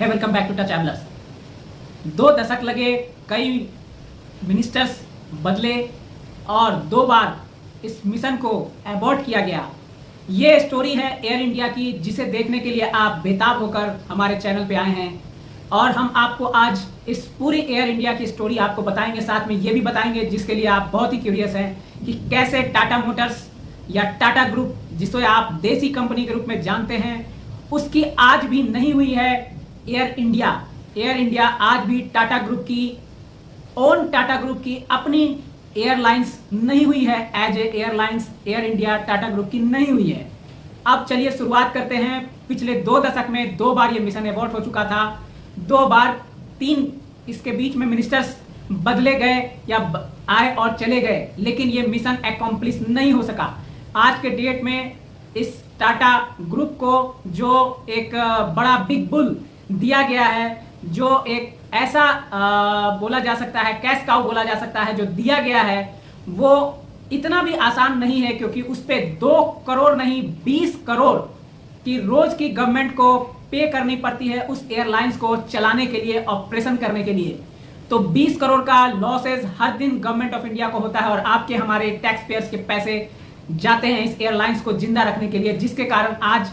है welcome back to touch travellers. 2 दशक लगे, कई मिनिस्टर्स बदले और 2 बार इस मिशन को अबॉर्ट किया गया। ये स्टोरी है एयर इंडिया की, जिसे देखने के लिए आप बेताब होकर हमारे चैनल पे आए हैं और हम आपको आज इस पूरी एयर इंडिया की स्टोरी आपको बताएंगे। साथ में ये भी बताएंगे, जिसके लिए आप बहुत ही क्यूरियस हैं, कि कैसे टाटा मोटर्स या टाटा ग्रुप, जिसे आप देसी कंपनी के रूप में जानते हैं, उसकी आज भी नहीं हुई है एयर इंडिया। एयर इंडिया आज भी टाटा ग्रुप की टाटा ग्रुप की अपनी एयरलाइंस नहीं हुई है। As a airlines Air India Tata group की नहीं हुई है। अब चलिए शुरुआत करते हैं। पिछले 2 दशक में 2 बार ये मिशन अबॉर्ट हो चुका था, 2 बार 3 इसके बीच में मिनिस्टर्स बदले गए या आए और चले गए, लेकिन ये मिशन अकॉम्प्लिश नहीं हो सका। आज के डेट में इस टाटा ग्रुप को जो एक बड़ा बिग बुल दिया गया है, जो एक ऐसा बोला जा सकता है, कैश काउ बोला जा सकता है, जो दिया गया है, वो इतना भी आसान नहीं है, क्योंकि उस पे 2 करोड़ नहीं 20 करोड़ की रोज की गवर्नमेंट को पे करनी पड़ती है उस एयरलाइंस को चलाने के लिए, ऑपरेशन करने के लिए। तो 20 करोड़ का लॉसेज हर दिन गवर्नमेंट ऑफ इंडिया को होता है और आपके हमारे टैक्स पेयर्स के पैसे जाते हैं इस एयरलाइंस को जिंदा रखने के लिए, जिसके कारण आज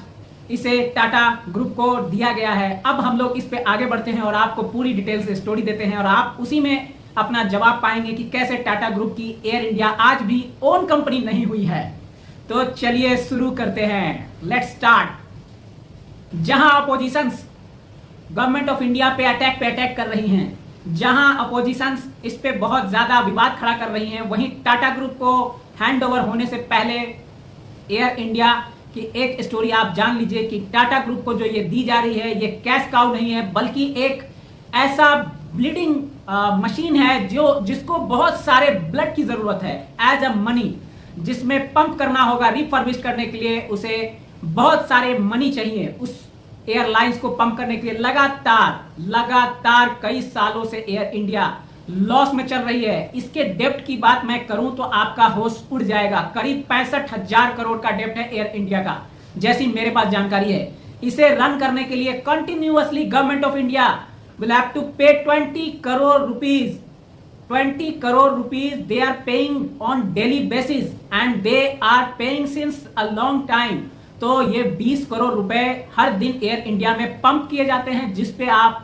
इसे टाटा ग्रुप को दिया गया है। अब हम लोग इस पे आगे बढ़ते हैं और आपको पूरी डिटेल से स्टोरी देते हैं और आप उसी में अपना जवाब पाएंगे कि कैसे टाटा ग्रुप की एयर इंडिया आज भी ओन कंपनी नहीं हुई है। तो चलिए शुरू करते हैं, लेट्स स्टार्ट। जहां अपोजिशंस गवर्नमेंट ऑफ इंडिया पे अटैक कर रही हैं, जहां अपोजिशंस इस पे बहुत ज्यादा विवाद खड़ा कर रही हैं, वहीं टाटा ग्रुप को हैंड ओवर होने से पहले एयर इंडिया की एक स्टोरी आप जान लीजिए कि टाटा ग्रुप को जो ये दी जा रही है, ये कैश काउ नहीं है, बल्कि एक ऐसा ब्लीडिंग मशीन है जिसको बहुत सारे ब्लड की जरूरत है एज अ मनी, जिसमें पंप करना होगा। रिफर्बिश करने के लिए उसे बहुत सारे मनी चाहिए। उस एयरलाइंस को पंप करने के लिए लगातार कई सालों से एयर इंडिया लॉस में चल रही है। इसके डेप्ट की बात मैं करूं तो आपका होश उड़ जाएगा। करीब 65,000 करोड़ का डेप्ट है एयर इंडिया का, जैसी मेरे पास जानकारी है। इसे रन करने के लिए continuously government of India will have to pay 20 crore rupees. 20 crore rupees they are paying on daily basis and they are paying since a long time. तो ये 20 करोड़ रुपए हर दिन एयर इंडिया में पंप किए जाते हैं, जिसपे आप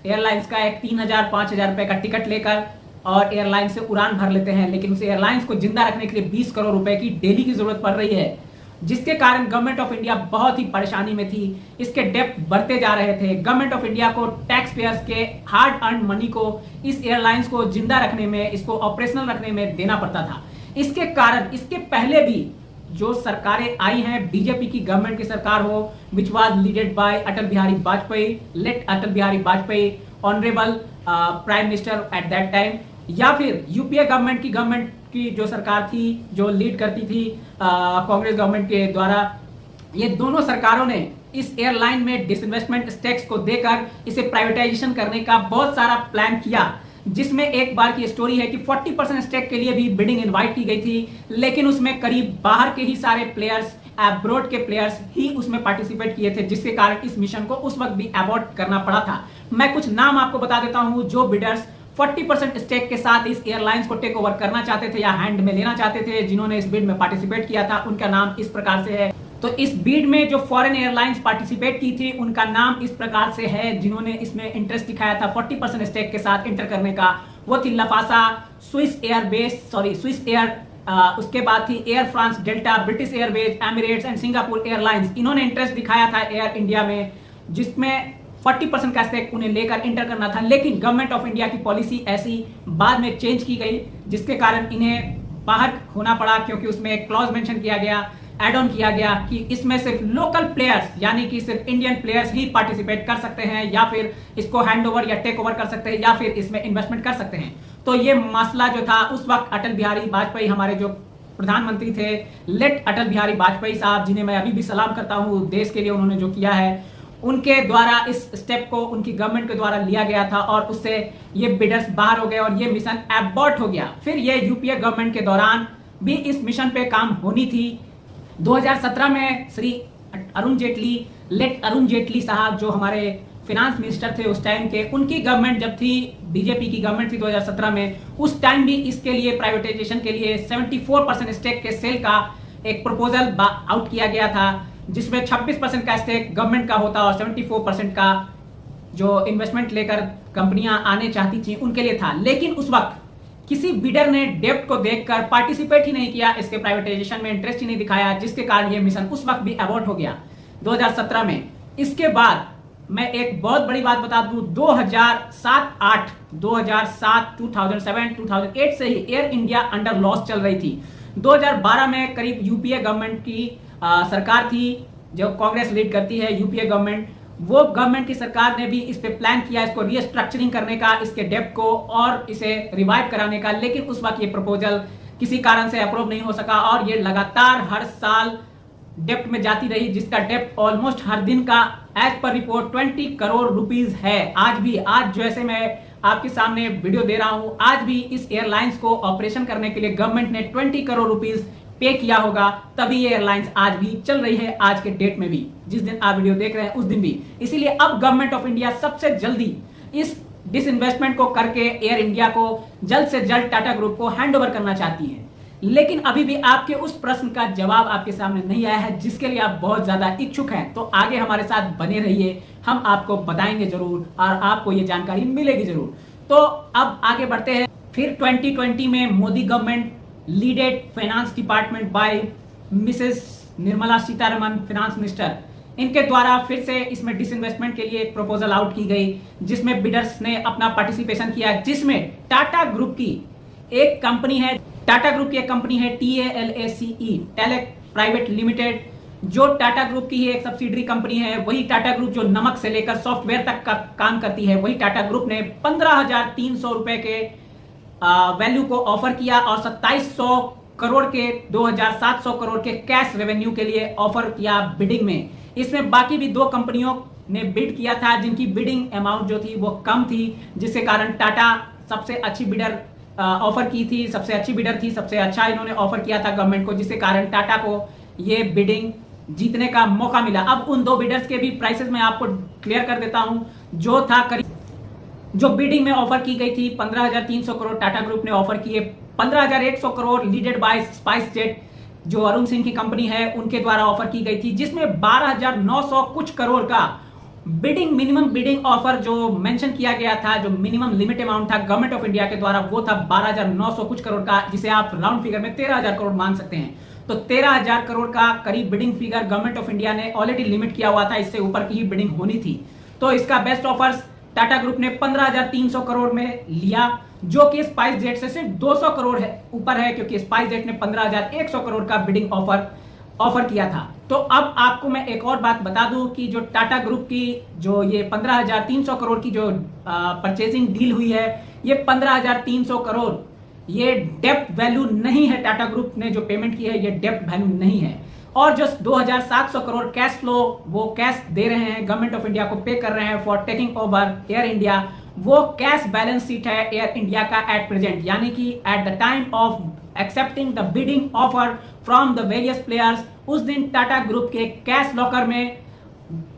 एयरलाइंस का एक 3,000-5,000 रुपए का टिकट लेकर और एयरलाइन से उड़ान भर लेते हैं। लेकिन उस एयरलाइंस को जिंदा रखने के लिए 20 करोड़ रुपए की डेली की जरूरत पड़ रही है, जिसके कारण गवर्नमेंट ऑफ इंडिया बहुत ही परेशानी में थी। इसके डेप्ट बढ़ते जा रहे थे। गवर्नमेंट ऑफ इंडिया को टैक्स पेयर्स के हार्ड अर्न मनी को इस एयरलाइंस को जिंदा रखने में, इसको ऑपरेशनल रखने में देना पड़ता था। इसके कारण इसके पहले भी जो सरकारें आई हैं, बीजेपी की गवर्नमेंट की सरकार हो, which was leaded by Atal Bihari Vajpayee, late Atal Bihari Vajpayee, honourable prime minister at that time, या फिर यूपीए गवर्नमेंट की जो सरकार थी, जो लीड करती थी कांग्रेस गवर्नमेंट के द्वारा, ये दोनों सरकारों ने इस एयरलाइन में डिसइन्वेस्टमेंट टैक्स को देकर इसे प्राइवेटाइजेशन करने का बहुत सारा प्लान किया, जिसमें एक बार की स्टोरी है कि 40% स्टेक के लिए भी बिडिंग इनवाइट की गई थी, लेकिन उसमें करीब बाहर के ही सारे प्लेयर्स, अब्रॉड के प्लेयर्स ही उसमें पार्टिसिपेट किए थे, जिसके कारण इस मिशन को उस वक्त भी अबॉर्ट करना पड़ा था। मैं कुछ नाम आपको बता देता हूं जो बिडर्स 40% स्टेक के साथ इस एयरलाइंस को टेक ओवर करना चाहते थे या हैंड में लेना चाहते थे, जिन्होंने इस बिड में पार्टिसिपेट किया था। उनका नाम इस प्रकार से है। तो इस बिड में जो फॉरेन एयरलाइंस पार्टिसिपेट की थी, उनका नाम इस प्रकार से है, जिन्होंने इसमें इंटरेस्ट दिखाया था 40% स्टेक के साथ एंटर करने का। वो थी लफासा, स्विस एयर, उसके बाद थी air France delta, British Airways, Emirates and Singapore airlines. इन्होंने इंटरेस्ट दिखाया था एयर इंडिया में, जिसमें 40% का स्टेक उन्हें लेकर इंटर करना था। लेकिन गवर्नमेंट ऑफ इंडिया की पॉलिसी ऐसी बाद में चेंज की गई, जिसके कारण इन्हें बाहर होना पड़ा, क्योंकि उसमें एक क्लॉज मेंशन किया गया, एड ऑन किया गया कि इसमें सिर्फ लोकल प्लेयर्स, यानी कि सिर्फ इंडियन प्लेयर्स ही पार्टिसिपेट कर सकते हैं, या फिर इसको हैंड ओवर या टेक ओवर कर सकते हैं, या फिर इसमें इन्वेस्टमेंट कर सकते हैं। तो ये मसला जो था उस वक्त अटल बिहारी वाजपेयी, हमारे जो प्रधानमंत्री थे, लेट अटल बिहारी वाजपेयी साहब, जिन्हें मैं अभी भी सलाम करता हूं, देश के लिए उन्होंने जो किया है, उनके द्वारा इस स्टेप को उनकी गवर्नमेंट के द्वारा लिया गया था और उससे ये बिडर्स बाहर हो गए और ये मिशन अबॉर्ट हो गया। फिर ये यूपीए गवर्नमेंट के दौरान भी इस मिशन पे काम होनी थी। 2017 में श्री अरुण जेटली, लेट अरुण जेटली साहब, जो हमारे फिनांस मिनिस्टर थे उस टाइम के, उनकी गवर्नमेंट जब थी, बीजेपी की गवर्नमेंट थी 2017 में, उस टाइम भी इसके लिए प्राइवेटाइजेशन के लिए 74% स्टेक के सेल का एक प्रपोजल आउट किया गया था, जिसमें 26% का स्टेक गवर्नमेंट का होता और 74% का जो इन्वेस्टमेंट लेकर कंपनियां आने चाहती थी उनके लिए था। लेकिन उस वक्त किसी बिडर ने डेब्ट को देखकर पार्टिसिपेट ही नहीं किया, इसके प्राइवेटाइजेशन में इंटरेस्ट ही नहीं दिखाया, जिसके कारण यह मिशन उस वक्त भी अबॉर्ट हो गया 2017 में। इसके बाद मैं एक बहुत बड़ी बात बता दूं, 2007, 2008 से ही एयर इंडिया अंडर लॉस चल रही थी। 2012 में करीब यूपीए गवर्नमेंट की सरकार थी, जो कांग्रेस लीड करती है यूपीए गवर्नमेंट, वो गवर्नमेंट की सरकार ने भी इस पे प्लान किया, इसको रीस्ट्रक्चरिंग करने का, इसके डेब्ट को और इसे रिवाइव कराने का। लेकिन उस वक्त ये प्रपोजल किसी कारण से अप्रूव नहीं हो सका और ये लगातार हर साल डेब्ट में जाती रही, जिसका डेब्ट ऑलमोस्ट हर दिन का as per report 20 crore rupees है। आज भी, आज जैसे मैं आपके सामने वीडियो दे रहा हूं, आज भी इस एयरलाइंस को ऑपरेशन करने के लिए गवर्नमेंट ने 20 करोड़ रुपीस पे किया होगा, तभी ये एयरलाइंस आज भी चल रही है, आज के डेट में भी, जिस दिन आप वीडियो देख रहे हैं उस दिन भी। इसीलिए अब गवर्नमेंट ऑफ इंडिया सबसे जल्दी इस डिसइन्वेस्टमेंट को करके एयर इंडिया को जल्द से जल्द टाटा ग्रुप को हैंडओवर करना चाहती है। लेकिन अभी भी आपके उस प्रश्न का जवाब आपके सामने नहीं आया है, जिसके लिए आप बहुत ज्यादा इच्छुक हैं। तो आगे हमारे साथ बने रहिए, हम आपको बताएंगे जरूर और आपको ये जानकारी मिलेगी जरूर। तो अब आगे बढ़ते हैं। फिर 2020 में Modi government leaded finance department by Mrs Nirmala Sitharaman, finance minister, इनके द्वारा फिर से इसमें डिसइन्वेस्टमेंट के लिए एक प्रपोजल आउट की गई, जिसमें बिडर्स ने अपना पार्टिसिपेशन किया, जिसमें टाटा ग्रुप की एक कंपनी है, टाटा ग्रुप की एक कंपनी है TALACE, टेलेक प्राइवेट लिमिटेड, जो टाटा ग्रुप की ही एक सब्सिडरी कंपनी है। वही टाटा ग्रुप जो नमक से लेकर सॉफ्टवेयर तक का काम करती है, वही टाटा ग्रुप ने 15,300 रुपए के वैल्यू को ऑफर किया और 2700 करोड़ के 2,700 करोड़ के कैश रेवेन्यू के लिए ऑफर किया बिडिंग में। इसमें बाकी भी दो कंपनियों ने बिड किया था, जिनकी बिडिंग अमाउंट जो थी वो कम थी, जिसके कारण टाटा सबसे अच्छी बिडर ऑफर की थी, सबसे अच्छी बिडर थी, सबसे अच्छा इन्होंने ऑफर किया था गवर्नमेंट को, जिसके कारण टाटा को ये बिडिंग जीतने का मौका मिला। अब उन दो बिडर्स के भी प्राइसेस मैं आपको क्लियर कर देता हूं। जो था करीब, जो बिडिंग में ऑफर की गई थी 15,300 करोड़ टाटा ग्रुप ने ऑफर किए, 15,100 करोड़ लीडेड बाय स्पाइस जेट जो अरुण सिंह की कंपनी है उनके द्वारा ऑफर की गई थी, जिसमें 12,900 कुछ करोड़ का बिडिंग, मिनिमम बिडिंग ऑफर जो मेंशन किया गया था, जो मिनिमम लिमिट अमाउंट था गवर्नमेंट ऑफ इंडिया के द्वारा, वो था 12,900 कुछ करोड़ का, जिसे आप राउंड फिगर में 13,000 करोड़ मान सकते हैं। तो 13,000 करोड़ का करीब bidding figure government of India ने ऑलरेडी लिमिट किया हुआ था, इससे ऊपर की ही बिडिंग होनी थी। तो इसका बेस्ट ऑफर्स टाटा ग्रुप ने 15,300 करोड़ में लिया, जो कि स्पाइस जेट से सिर्फ 200 करोड़ है ऊपर है, क्योंकि स्पाइस जेट ने 15,100 करोड़ का बिडिंग ऑफर किया था। तो अब आपको मैं एक और बात बता दूं कि जो टाटा ग्रुप की जो ये 15,300 करोड़ की जो परचेजिंग डील हुई है, ये 15,300 करोड़ ये डेप्ट वैल्यू नहीं है। टाटा ग्रुप ने जो पेमेंट की है ये डेप्ट वैल्यू नहीं है। और जो 2,700 करोड़ कैश फ्लो वो कैश दे रहे हैं, गवर्नमेंट ऑफ इंडिया को पे कर रहे हैं for taking over air India, वो कैश बैलेंस शीट है एयर इंडिया का एट प्रेजेंट, यानी कि at the time of accepting the bidding offer from the various players, उस दिन टाटा ग्रुप के कैश लॉकर में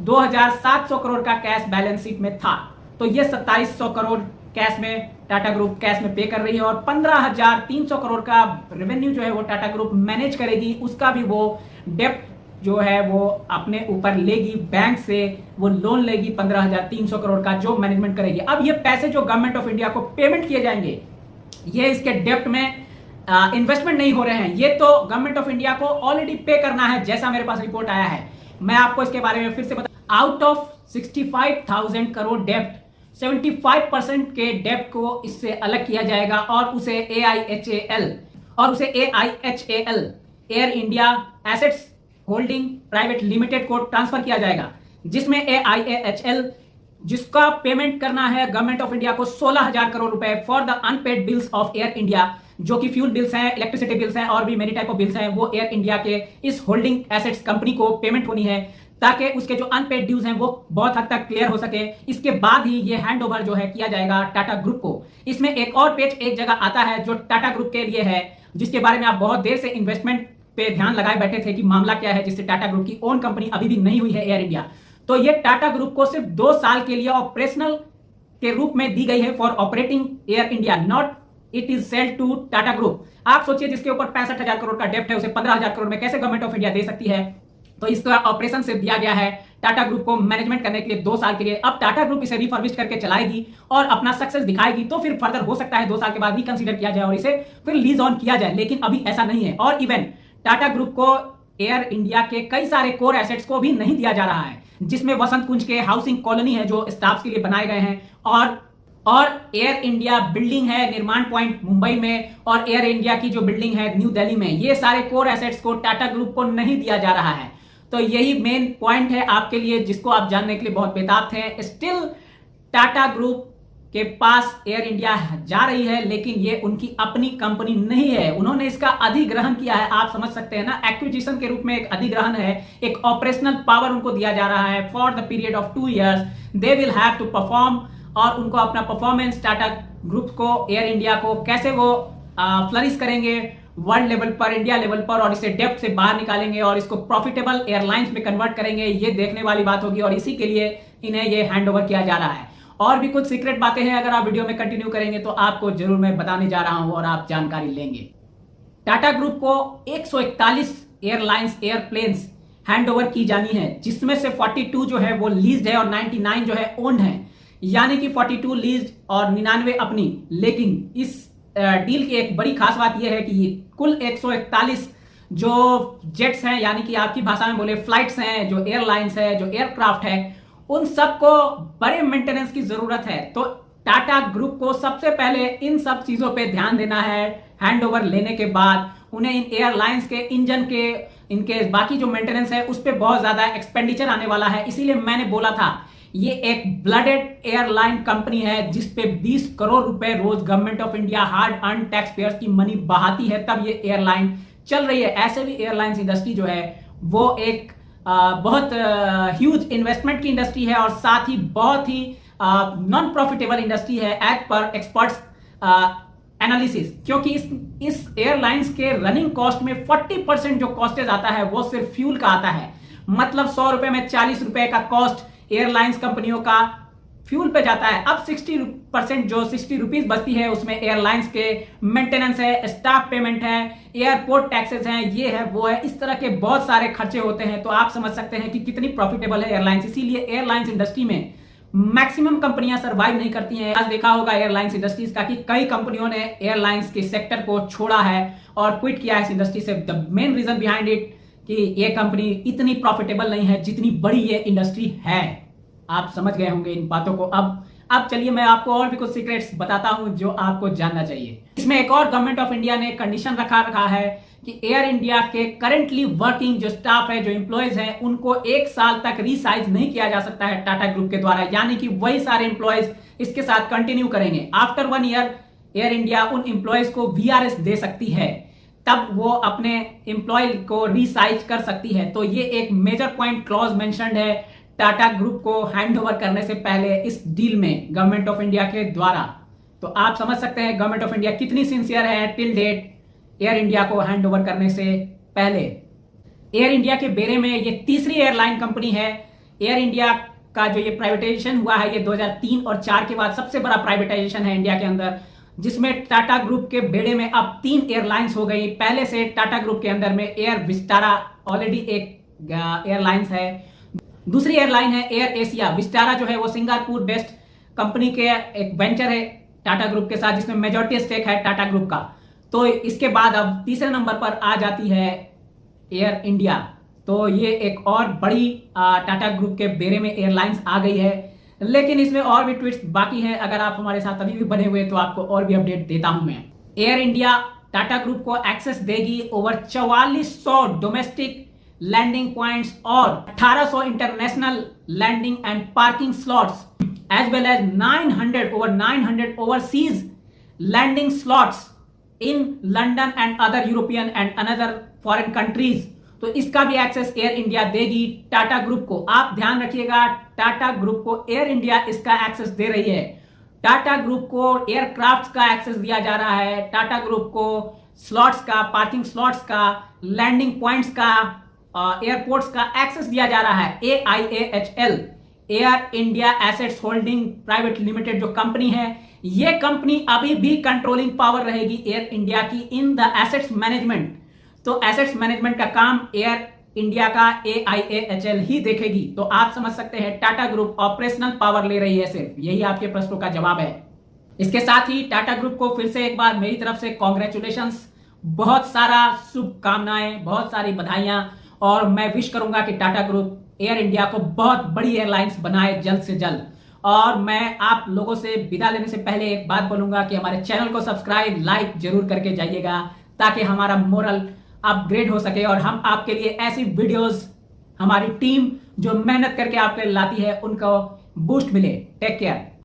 2,700 करोड़ का कैश बैलेंस शीट में था। तो ये 2,700 करोड़ कैश में टाटा ग्रुप कैश में पे कर रही है और 15,300 करोड़ का रेवेन्यू जो है वो टाटा ग्रुप मैनेज करेगी, उसका भी वो डेप्ट जो है वो अपने ऊपर लेगी, बैंक से वो लोन लेगी 15,300 करोड़ का, जो मैनेजमेंट करेगी। अब ये पैसे जो गवर्नमेंट ऑफ इंडिया को पेमेंट किए जाएंगे, ये इसके डेप्ट में इन्वेस्टमेंट नहीं हो रहे हैं, ये तो गवर्नमेंट ऑफ इंडिया को ऑलरेडी पे करना है, जैसा मेरे पास रिपोर्ट आया है। मैं आपको इसके बारे में फिर से बता, आउट ऑफ 65,000 करोड़ डेप्ट 75% के डेप्ट को इससे अलग किया जाएगा और उसे AIHAL air India assets holding private limited को ट्रांसफर किया जाएगा, जिसमें AIHAL जिसका पेमेंट करना है गवर्नमेंट ऑफ इंडिया को 16,000 करोड़ रुपए for the unpaid bills of Air India, जो कि फ्यूल बिल्स हैं, इलेक्ट्रिसिटी बिल्स हैं और भी मेनी टाइप ऑफ बिल्स हैं, वो एयर इंडिया के इस होल्डिंग एसेट्स कंपनी को पेमेंट होनी है, ताकि उसके जो अनपेड ड्यूज हैं वो बहुत हद तक क्लियर हो सके। इसके बाद ही ये हैंडओवर जो है किया जाएगा टाटा ग्रुप को। इसमें एक और पेज एक जगह आता है जो टाटा ग्रुप के लिए है, जिसके बारे में आप बहुत देर से इन्वेस्टमेंट पे ध्यान लगाए बैठे थे कि मामला क्या है, जिससे टाटा ग्रुप की ओन कंपनी अभी भी नहीं हुई है एयर इंडिया। तो ये टाटा ग्रुप को सिर्फ 2 साल के लिए ऑपरेशनल के रूप में दी गई है for operating Air India, not it is sale to Tata group. आप सोचिए जिसके ऊपर 65,000 करोड़ का डेप्ट है उसे 15,000 करोड़ में कैसे गवर्नमेंट ऑफ इंडिया दे सकती है। तो इसका ऑपरेशन से दिया गया है टाटा ग्रुप को मैनेजमेंट करने के लिए 2 साल के लिए। अब टाटा ग्रुप इसे रिफर्बिश करके चलाएगी और अपना सक्सेस दिखाएगी, तो फिर फर्दर हो सकता है 2 साल के बाद रिकंसीडर किया जाए और इसे फिर लीज ऑन किया जाए, लेकिन अभी ऐसा नहीं है। और इवन टाटा ग्रुप को एयर इंडिया के कई सारे कोर एसेट्स को भी नहीं दिया जा रहा है, जिसमें वसंत कुंज के हाउसिंग कॉलोनी है जो स्टाफ के लिए बनाए गए हैं, और एयर इंडिया बिल्डिंग है निर्माण पॉइंट मुंबई में, और एयर इंडिया की जो बिल्डिंग है न्यू दिल्ली में। ये सारे कोर एसेट्स को टाटा ग्रुप को नहीं दिया जा रहा है। तो यही मेन पॉइंट है आपके लिए जिसको आप जानने के लिए बहुत बेताब थे। स्टिल टाटा ग्रुप के पास एयर इंडिया जा रही है, लेकिन ये उनकी अपनी कंपनी नहीं है। उन्होंने इसका अधिग्रहण किया है। आप समझ सकते हैं ना, एक्विजिशन के रूप में एक अधिग्रहण है, एक ऑपरेशनल पावर उनको दिया जा रहा है for the period of 2 years। They will have to perform, और उनको अपना परफॉर्मेंस टाटा ग्रुप को, एयर इंडिया को कैसे वो फ्लरिश करेंगे वर्ल्ड लेवल पर, इंडिया लेवल पर, और इसे डेप्थ से बाहर निकालेंगे और इसको प्रॉफिटेबल एयरलाइंस में कन्वर्ट करेंगे, ये देखने वाली बात होगी। और इसी के लिए इन्हें ये हैंडओवर किया जा रहा है। और भी कुछ सीक्रेट बातें हैं, अगर आप वीडियो में कंटिन्यू करेंगे तो आपको जरूर मैं बताने जा रहा हूं और आप जानकारी लेंगे। टाटा ग्रुप को 141 एयरलाइंस एयरप्लेन्स हैंडओवर की जानी है, जिसमें से 42 जो है वो लीज्ड है और 99 जो है ओन्ड है, यानी कि 42 लीज्ड और 99 अपनी। लेकिन इस डील की एक बड़ी खास बात यह है कि कुल 141 जो जेट्स हैं, यानी कि आपकी भाषा में बोले फ्लाइट्स हैं, जो एयरलाइंस है, जो एयरक्राफ्ट है, उन सबको बड़े मेंटेनेंस की जरूरत है। तो टाटा ग्रुप को सबसे पहले इन सब चीजों पे ध्यान देना है। हैंडओवर लेने के बाद उन्हें इन एयरलाइंस के इंजन के, इनके बाकी जो मेंटेनेंस है उस पर बहुत ज्यादा एक्सपेंडिचर आने वाला है। इसीलिए मैंने बोला था ये एक ब्लडेड एयरलाइन कंपनी है जिसपे 20 करोड़ रुपए रोज government of India hard earn taxpayers की मनी बहाती है, तब ये एयरलाइन चल रही है। ऐसे भी एयरलाइंस इंडस्ट्री जो है वो एक बहुत ह्यूज इन्वेस्टमेंट की इंडस्ट्री है और साथ ही बहुत ही नॉन प्रॉफिटेबल इंडस्ट्री है एज पर एक्सपर्ट्स एनालिसिस, क्योंकि इस एयरलाइंस के रनिंग कॉस्ट में 40% जो कॉस्टेज आता है वो सिर्फ फ्यूल का आता है। मतलब 100 रुपए में 40 रुपए का कॉस्ट एयरलाइंस कंपनियों का फ्यूल पे जाता है। अब 60% जो 60 रुपीज बचती है उसमें एयरलाइंस के मेंटेनेंस है, स्टाफ पेमेंट है, एयरपोर्ट टैक्सेस हैं, ये है वो है, इस तरह के बहुत सारे खर्चे होते हैं। तो आप समझ सकते हैं कि कितनी प्रॉफिटेबल है एयरलाइंस। इसीलिए एयरलाइंस इंडस्ट्री में मैक्सिमम कंपनियां सर्वाइव नहीं करती हैं। आज देखा होगा एयरलाइंस इंडस्ट्रीज का कि कई कंपनियों ने एयरलाइंस के सेक्टर को छोड़ा है और क्विट किया है इस इंडस्ट्री से। The main reason behind it कि ये कंपनी इतनी प्रॉफिटेबल नहीं है जितनी बड़ी ये इंडस्ट्री है। आप समझ गए होंगे इन बातों को। अब चलिए मैं आपको और भी कुछ सीक्रेट्स बताता हूं जो आपको जानना चाहिए। इसमें एक और गवर्नमेंट ऑफ इंडिया ने कंडीशन रखा है कि एयर इंडिया के करेंटली वर्किंग जो स्टाफ है, जो एम्प्लॉयज हैं, उनको 1 साल तक रीसाइज नहीं किया जा सकता है टाटा ग्रुप के द्वारा, यानी कि वही सारे एम्प्लॉयज इसके साथ कंटिन्यू करेंगे। आफ्टर 1 ईयर एयर इंडिया उन एम्प्लॉयज को VRS दे सकती है, तब वो अपने एम्प्लॉय को रीसाइज कर सकती है। तो ये एक मेजर पॉइंट क्लॉज मेंशन्ड है टाटा ग्रुप को हैंडओवर करने से पहले इस डील में गवर्नमेंट ऑफ इंडिया के द्वारा। तो आप समझ सकते हैं गवर्नमेंट ऑफ इंडिया कितनी सिंसियर है टिल डेट एयर इंडिया को हैंडओवर करने से पहले। एयर इंडिया के बेरे में ये तीसरी एयरलाइन कंपनी है। एयर इंडिया का जो ये प्राइवेटाइजेशन हुआ है ये 2003 और 4 के बाद सबसे बड़ा प्राइवेटाइजेशन है इंडिया के अंदर, जिसमें टाटा ग्रुप के बेड़े में अब 3 एयरलाइंस हो गई। पहले से टाटा ग्रुप के अंदर में एयर विस्टारा ऑलरेडी एक एयरलाइंस है, दूसरी एयरलाइन है एयर एशिया। विस्टारा जो है वो सिंगापुर बेस्ड कंपनी के एक वेंचर है टाटा ग्रुप के साथ, जिसमें मेजॉरिटी स्टेक है टाटा ग्रुप का। तो इसके बाद अब तीसरे नंबर पर आ जाती है एयर इंडिया। तो ये एक और बड़ी टाटा ग्रुप के बेरे में एयरलाइंस आ गई है, लेकिन इसमें और भी ट्विस्ट बाकी है। अगर आप हमारे साथ अभी भी बने हुए तो आपको और भी अपडेट देता हूं मैं। एयर इंडिया टाटा ग्रुप को एक्सेस देगी ओवर 4400 डोमेस्टिक लैंडिंग पॉइंट्स और 1800 international landing and parking slots, as well as 900 overseas landing slots in London and other European and another foreign countries. तो इसका भी एक्सेस एयर इंडिया देगी टाटा ग्रुप को। आप ध्यान रखिएगा, टाटा ग्रुप को एयर इंडिया इसका एक्सेस दे रही है। टाटा ग्रुप को एयरक्राफ्ट का एक्सेस दिया जा रहा है, टाटा ग्रुप को स्लॉट्स का, पार्किंग स्लॉट्स का, लैंडिंग पॉइंट्स का एयरपोर्ट्स का एक्सेस दिया जा रहा है। AIAHL, air India assets holding private limited जो कंपनी है, ये कंपनी अभी भी कंट्रोलिंग पावर रहेगी एयर इंडिया की इन द एसेट्स मैनेजमेंट। तो एसेट्स मैनेजमेंट का काम एयर इंडिया का AIAHL ही देखेगी। तो आप समझ सकते हैं टाटा ग्रुप ऑपरेशनल पावर ले रही है सिर्फ। यही आपके प्रश्नों का जवाब है। इसके साथ ही टाटा ग्रुप को फिर से एक बार मेरी तरफ से कॉन्ग्रेचुलेशंस, बहुत सारा शुभकामनाएं, बहुत सारी बधाइयां, और मैं विश करूंगा कि टाटा ग्रुप एयर इंडिया को बहुत बड़ी एयरलाइंस बनाए जल्द से जल्द। और मैं आप लोगों से विदा लेने से पहले एक बात बोलूंगा कि हमारे चैनल को सब्सक्राइब, लाइक जरूर करके जाइएगा, ताकि हमारा मोरल अपग्रेड हो सके और हम आपके लिए ऐसी वीडियोस, हमारी टीम जो मेहनत करके आपके लाती है, उनको बूस्ट मिले। Take care.